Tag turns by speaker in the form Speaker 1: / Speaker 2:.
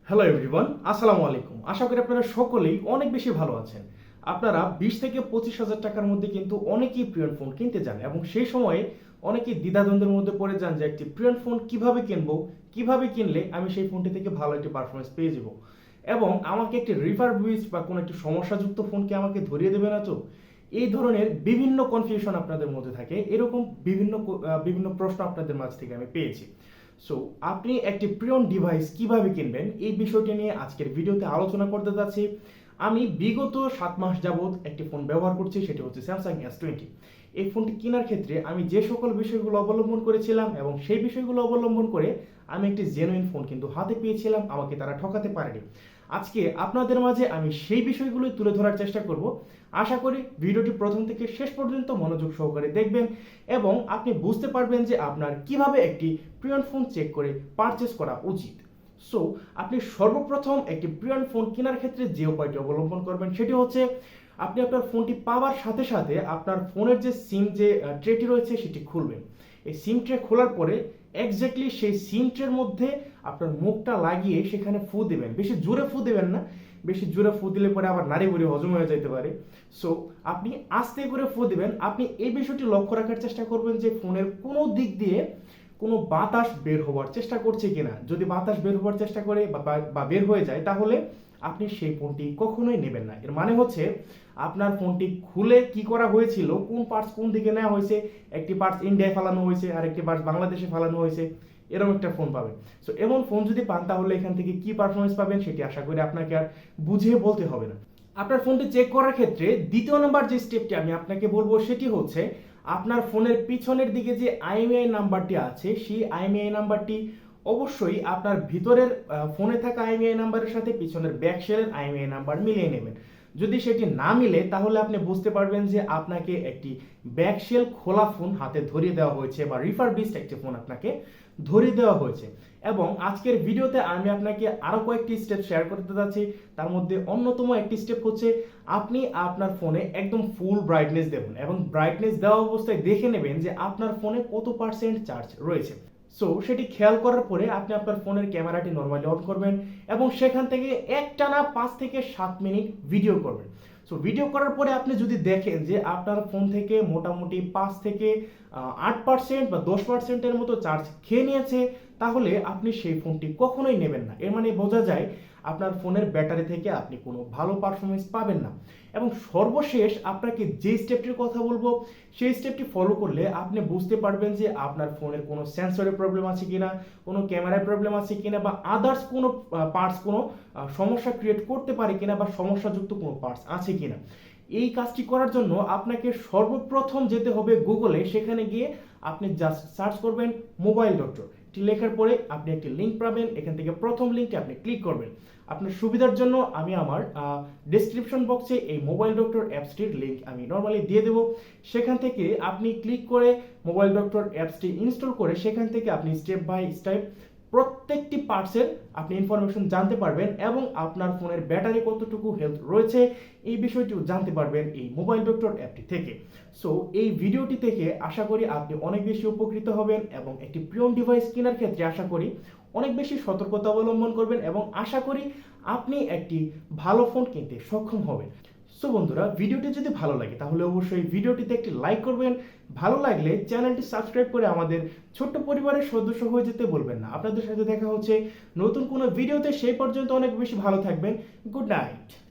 Speaker 1: Hello everyone, আসসালামু আলাইকুম। আশা করি আপনারা সকলেই অনেক বেশি ভালো আছেন। আপনারা 20 থেকে 25,000 টাকার মধ্যে কিন্তু অনেকেই প্রিয়ন ফোন কিনতে যান এবং সেই সময়ে অনেকেই দ্বিধাদ্বন্দ্বের মধ্যে পড়ে যান যে একটি প্রিয়ন ফোন কিভাবে কিনবো, কিভাবে কিনলে আমি সেই ফোনটি থেকে ভালো একটি পারফরমেন্স পেয়ে যাব এবং আমাকে একটি রিফারবিশড বা কোনো একটি সমস্যাযুক্ত ফোনকে আমাকে ধরিয়ে দেবে না তো। এই ধরনের বিভিন্ন কনফিউশন আপনাদের মধ্যে থাকে, এরকম বিভিন্ন প্রশ্ন আপনাদের মাঝ থেকে আমি পেয়েছি। সো আপনি একটি প্রিয়ন ডিভাইস কিভাবে কিনবেন এই বিষয়টি নিয়ে আজকের ভিডিওতে আলোচনা করতে যাচ্ছি। আমি বিগত 7 মাস যাবত একটি ফোন ব্যবহার করছি, সেটি হচ্ছে স্যামসাং S20। এই ফোনটি কেনার ক্ষেত্রে আমি যে সকল বিষয়গুলো অবলম্বন করেছিলাম এবং সেই বিষয়গুলো অবলম্বন করে আমি একটি জেনুইন ফোন কিন্তু হাতে পেয়েছিলাম, আমাকে তারা ঠকাতে পারেনি। আজকে আপনাদের মাঝে আমি সেই বিষয়গুলোই তুলে ধরার চেষ্টা করব। আশা করি ভিডিওটি প্রথম থেকে শেষ পর্যন্ত মনোযোগ সহকারে দেখবেন এবং আপনি বুঝতে পারবেন যে আপনার কিভাবে একটি প্রিয়ন ফোন চেক করে পারচেস করা উচিত। সো আপনি সর্বপ্রথম একটি প্রিয়ন ফোন কেনার ক্ষেত্রে যে উপায়টি অবলম্বন করবেন সেটি হচ্ছে আপনি আপনার ফোনটি পাওয়ার সাথে সাথে আপনার ফোনের যে সিম যে ট্রেটি রয়েছে সেটি খুলবেন। এই সিম ট্রে খোলার পরে এক্স্যাক্টলি সেই সিম ট্রের মধ্যে আপনার মুখটা লাগিয়ে সেখানে ফু দেবেন। বেশি জোরে ফু দেবেন না, বেশি জোরে ফু দিলে পরে আবার নাড়ি ভুড়ি হজম হয়ে যেতে পারে। সো আপনি আস্তে করে ফু দেবেন। আপনি এই বিষয়টি লক্ষ্য রাখার চেষ্টা করবেন যে ফোনের কোনো দিক দিয়ে কোনো বাতাস বের হওয়ার চেষ্টা করছে কিনা। যদি বাতাস বের হওয়ার চেষ্টা করে বা বের হয়ে যায় তাহলে আপনি সেই ফোনটি কখনোই নেবেন না। এর মানে হচ্ছে আপনার ফোনটি খুলে কি করা হয়েছিল, কোন পার্টস কোন দিকে নেওয়া হয়েছে, একটি পার্টস ইন্ডিয়ায় ফালানো হয়েছে আর একটি পার্টস বাংলাদেশে ফালানো হয়েছে, এরকম একটা ফোন পাবেন। সো এমন ফোন যদি পান তাহলে এখান থেকে কি পারফরমেন্স পাবেন সেটি আশা করি আপনাকে আর বুঝিয়ে বলতে হবে না। আপনার ফোনটি চেক করার ক্ষেত্রে দ্বিতীয় নম্বর যে স্টেপটি আমি আপনাকে বলবো সেটি হচ্ছে আপনার ফোনের পিছনের দিকে যে আইএমইআই নাম্বারটি আছে সেই আইএমইআই নাম্বারটি অবশ্যই আপনার ভিতরের ফোনে থাকা আইএমইআই নাম্বারের সাথে পিছনের ব্যাকশেলের আইএমইআই নাম্বার মিলিয়ে নেবেন। যদি সেটি না মিলে তাহলে আপনি বুঝতে পারবেন যে আপনাকে একটি ব্যাকশেল খোলা ফোন হাতে ধরিয়ে দেওয়া হয়েছে বা রিফারবিশড একটি ফোন আপনাকে ধরিয়ে দেওয়া হয়েছে। এবং আজকের ভিডিওতে আমি আপনাকে আরো কয়েকটি স্টেপ শেয়ার করতে যাচ্ছি। তার মধ্যে অন্যতম একটি স্টেপ হচ্ছে আপনি আপনার ফোনে একদম ফুল ব্রাইটনেস দেবেন এবং ব্রাইটনেস দেওয়া অবস্থায় দেখে নেবেন যে আপনার ফোনে কত পার্সেন্ট চার্জ রয়েছে। সো সেটি খেয়াল করার পরে আপনি আপনার ফোনের ক্যামেরাটি নর্মালি অন করবেন এবং সেখান থেকে একটানা 5 থেকে 7 মিনিট ভিডিও করবেন। সো ভিডিও করার পরে আপনি যদি দেখেন যে আপনার ফোন থেকে মোটামুটি 5 থেকে 8% বা 10%-এর মতো চার্জ খেয়ে নিয়েছে তাহলে আপনি সেই ফোনটি কখনোই নেবেন না। এর মানে বোঝা যায় আপনার ফোনের ব্যাটারি থেকে আপনি কোনো ভালো পারফরমেন্স পাবেন না। এবং সর্বশেষ আপনাকে যে স্টেপটির কথা বলবো সেই স্টেপটি ফলো করলে আপনি বুঝতে পারবেন যে আপনার ফোনের কোনো সেন্সরের প্রবলেম আছে কিনা, কোনো ক্যামেরার প্রবলেম আছে কিনা বা আদার্স কোনো পার্টস কোনো সমস্যা ক্রিয়েট করতে পারে কিনা বা সমস্যাযুক্ত কোনো পার্টস আছে কিনা। এই কাজটি করার জন্য আপনাকে সর্বপ্রথম যেতে হবে গুগলে। সেখানে গিয়ে আপনি জাস্ট সার্চ করবেন মোবাইল ডক্টর, এটি লেখার পরে আপনি একটি লিঙ্ক পাবেন। এখান থেকে প্রথম লিঙ্কটি আপনি ক্লিক করবেন। আপনার সুবিধার জন্য আমি আমার ডেসক্রিপশন বক্সে এই মোবাইল ডক্টর অ্যাপসটির লিঙ্ক আমি নর্মালি দিয়ে দেবো। সেখান থেকে আপনি ক্লিক করে মোবাইল ডক্টর অ্যাপসটি ইনস্টল করে সেখান থেকে আপনি স্টেপ বাই স্টেপ প্রত্যেকটি পার্টসের আপনি ইনফরমেশন জানতে পারবেন এবং আপনার ফোনের ব্যাটারি কতটুকু হেলথ রয়েছে এই বিষয়টিও জানতে পারবেন এই মোবাইল ডক্টর অ্যাপটি থেকে। সো এই ভিডিওটি থেকে আশা করি আপনি অনেক বেশি উপকৃত হবেন এবং একটি প্রিয়ন ডিভাইস কেনার ক্ষেত্রে আশা করি অনেক বেশি সতর্কতা অবলম্বন করবেন এবং আশা করি আপনি একটি ভালো ফোন কিনতে সক্ষম হবেন। সো বন্ধুরা, ভিডিওটি যদি ভালো লাগে তাহলে অবশ্যই ভিডিওটিতে একটি লাইক করবেন। ভালো লাগলে চ্যানেলটি সাবস্ক্রাইব করে আমাদের ছোট্ট পরিবারের সদস্য হয়ে যেতে বলবেন না। আপনাদের সাথে দেখা হচ্ছে নতুন কোনো ভিডিওতে, সেই পর্যন্ত অনেক বেশি ভালো থাকবেন। Good night.